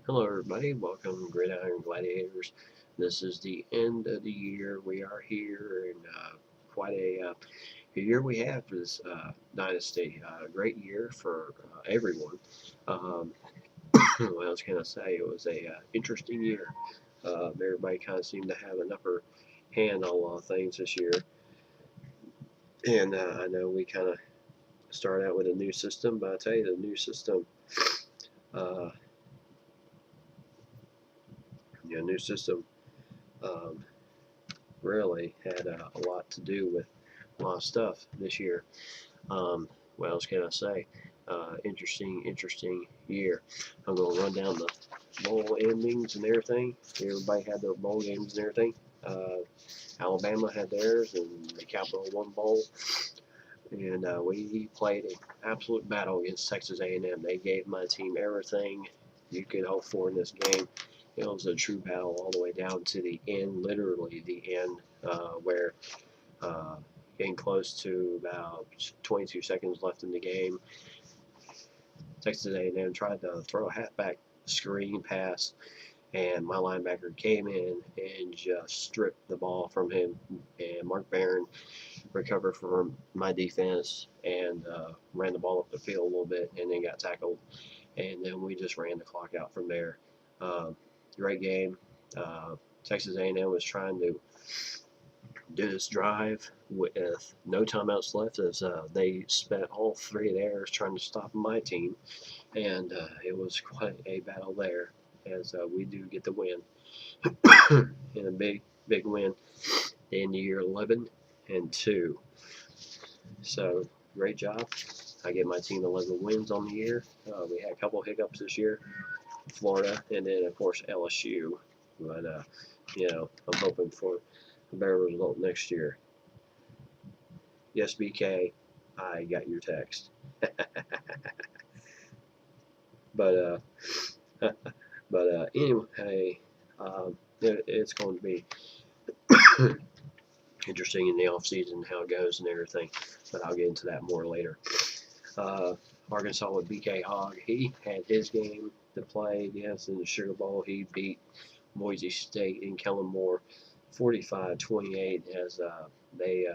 Hello, everybody. Welcome, Gridiron Gladiators. This is the end of the year. We are here, and quite a year we have for this dynasty. Great year for everyone. Um, what else can I say? It was a interesting year. Everybody kind of seemed to have an upper hand on a lot of things this year, and I know we kind of started out with a new system, but I tell you, the new system. Uh, New system. Um, really had a lot to do with a lot of stuff this year. Um, what else can I say? Interesting year. I'm going to run down the bowl endings and everything. Everybody had their bowl games and everything. Uh, Alabama had theirs, and the Capital One Bowl, and we played an absolute battle against Texas A&M. They gave my team everything you could hope for in this game. It was a true battle all the way down to the end, literally the end, where uh, getting close to about 22 seconds left in the game. Texas A&M tried to throw a halfback screen pass, and my linebacker came in and just stripped the ball from him. And Mark Barron recovered from my defense and ran the ball up the field a little bit, and then got tackled. And then we just ran the clock out from there. Um, Great game. Texas A&M was trying to do this drive with no timeouts left as they spent all three of theirs trying to stop my team. And it was quite a battle there as we do get the win. And a big win in the year 11-2. So great job. I gave my team 11 wins on the year. We had a couple hiccups this year, Florida, and then of course LSU. But I'm hoping for a better result next year. Yes, BK, I got your text. But anyway, it's going to be interesting in the off season how it goes and everything. But I'll get into that more later. Uh, Arkansas with BK Hogg, he had his game to play against in the Sugar Bowl. He beat Boise State in Kellen Moore 45-28 as they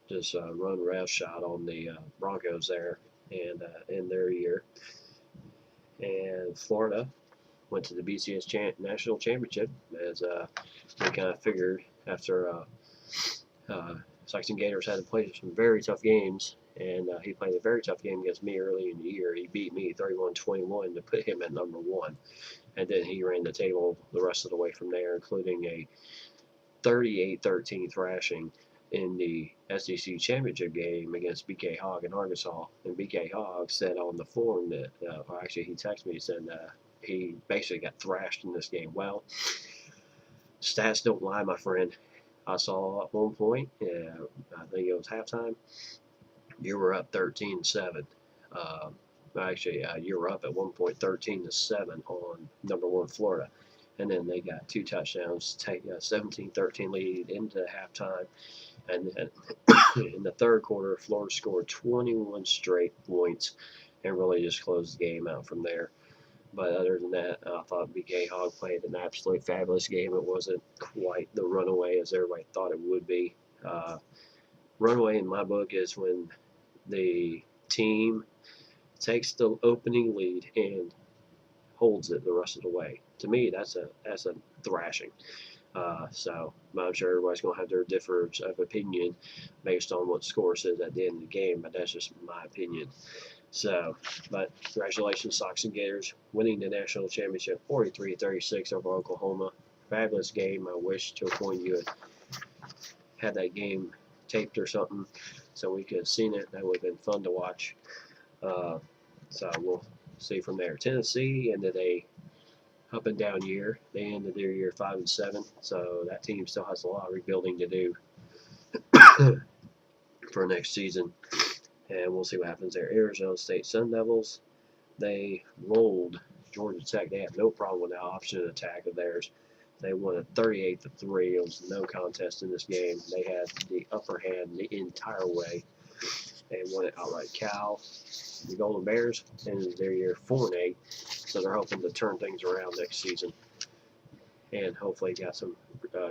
just run roughshod on the Broncos there and in their year. And Florida went to the BCS National Championship as we kind of figured after Saxon Gators had to play some very tough games, and he played a very tough game against me early in the year. He beat me 31-21 to put him at number one, and then he ran the table the rest of the way from there, including a 38-13 thrashing in the SEC championship game against BK Hogg in Arkansas. And BK Hogg said on the forum that, or actually he texted me, said he basically got thrashed in this game. Well, stats don't lie, my friend. I saw at one point, I think it was halftime, you were up 13-7. You were up at one point 13-7 on number one Florida. And then they got two touchdowns, take a 17-13 lead into halftime. And then in the third quarter, Florida scored 21 straight points and really just closed the game out from there. But other than that, I thought BK Hogg played an absolutely fabulous game. It wasn't quite the runaway as everybody thought it would be. Runaway in my book is when the team takes the opening lead and holds it the rest of the way. To me, that's a thrashing. So I'm sure everybody's going to have their difference of opinion based on what the score says at the end of the game, but that's just my opinion. So, but congratulations, Sox and Gators, winning the national championship 43-36 over Oklahoma. Fabulous game. I wish to a point you had that game taped or something so we could have seen it. That would have been fun to watch. So we'll see from there. Tennessee ended a up and down year. They ended their year 5-7, so that team still has a lot of rebuilding to do for next season. And we'll see what happens there. Arizona State Sun Devils, they rolled Georgia Tech. They had no problem with that option attack of theirs. They won it 38-3. It was no contest in this game. They had the upper hand the entire way. They won it outright. Cal, the Golden Bears, ended their year 4-8. So they're hoping to turn things around next season, and hopefully got some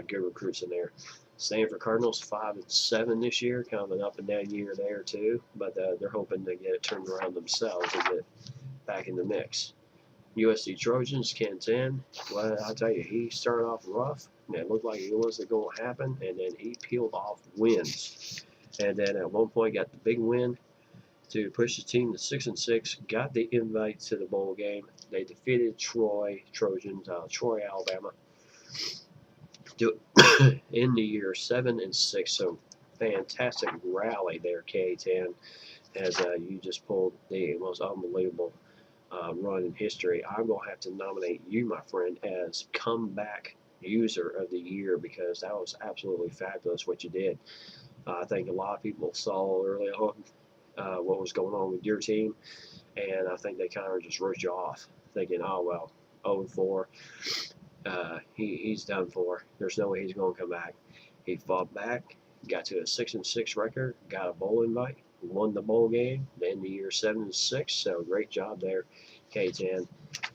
good recruits in there. Stanford Cardinals 5-7 this year, kind of an up and down year there too, but they're hoping to get it turned around themselves and get back in the mix. USC Trojans 10-10. Well, I tell you, he started off rough, and it looked like it wasn't going to happen, and then he peeled off wins, and then at one point got the big win to push the team to 6-6. Got the invite to the bowl game. They defeated Troy Trojans, Troy, Alabama, in the year 7-6. So fantastic rally there, K10, as you just pulled the most unbelievable run in history. I'm going to have to nominate you, my friend, as comeback user of the year, because that was absolutely fabulous what you did. I think a lot of people saw early on what was going on with your team, and I think they kind of just wrote you off, thinking, oh, well, 0-4, he's done for. There's no way he's going to come back. He fought back, got to a 6-6 record, got a bowl invite, won the bowl game, then the year 7-6. So great job there, K10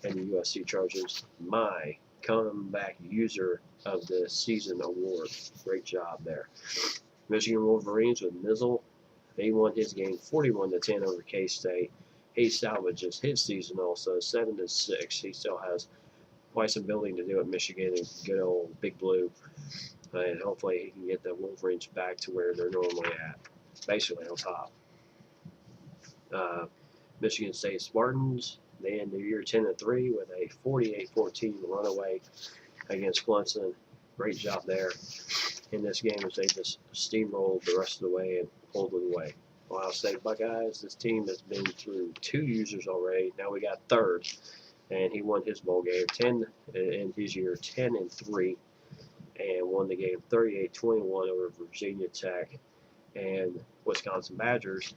and the USC Trojans. My comeback user of the season award. Great job there. Michigan Wolverines with Mizzle. He won his game 41-10 over K-State. He salvages his season also 7-6. He still has quite some building to do at Michigan and good old Big Blue. And hopefully he can get the Wolverines back to where they're normally at, basically on top. Michigan State Spartans, they end the year 10-3 with a 48-14 runaway against Clemson. Great job there in this game as they just steamrolled the rest of the way and pulled it away. Ohio State Buckeyes, this team has been through 2 users already. Now we got third, and he won his bowl game 10 in his year 10-3, and won the game 38-21 over Virginia Tech. And Wisconsin Badgers,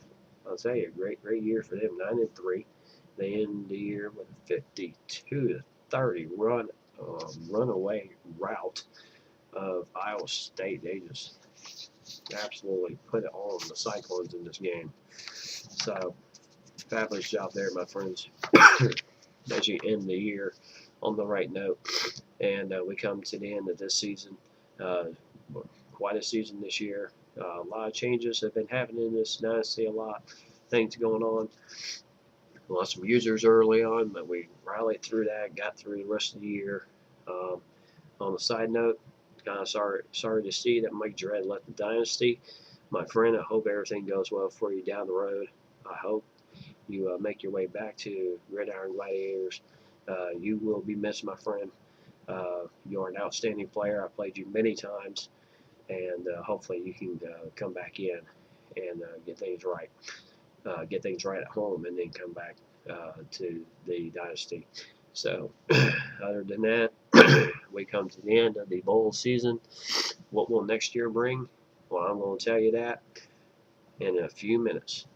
I'll tell you, great year for them, 9-3. They end the year with a 52-30 runaway rout of Iowa State. They just absolutely put it on the Cyclones in this game. So, fabulous job there, my friends, as you end the year on the right note. And we come to the end of this season. Quite a season this year. A lot of changes have been happening in this dynasty, a lot of things going on. Lost some users early on, but we rallied through that, got through the rest of the year. On a side note, kind of sorry to see that Mike Dredd left the dynasty. My friend, I hope everything goes well for you down the road. I hope you make your way back to Gridiron Gladiators. You will be missed, my friend. You're an outstanding player. I played you many times, and hopefully you can come back in and get things right. Get things right at home, and then come back to the dynasty. So, other than that, we come to the end of the bowl season. What will next year bring? Well, I'm going to tell you that in a few minutes.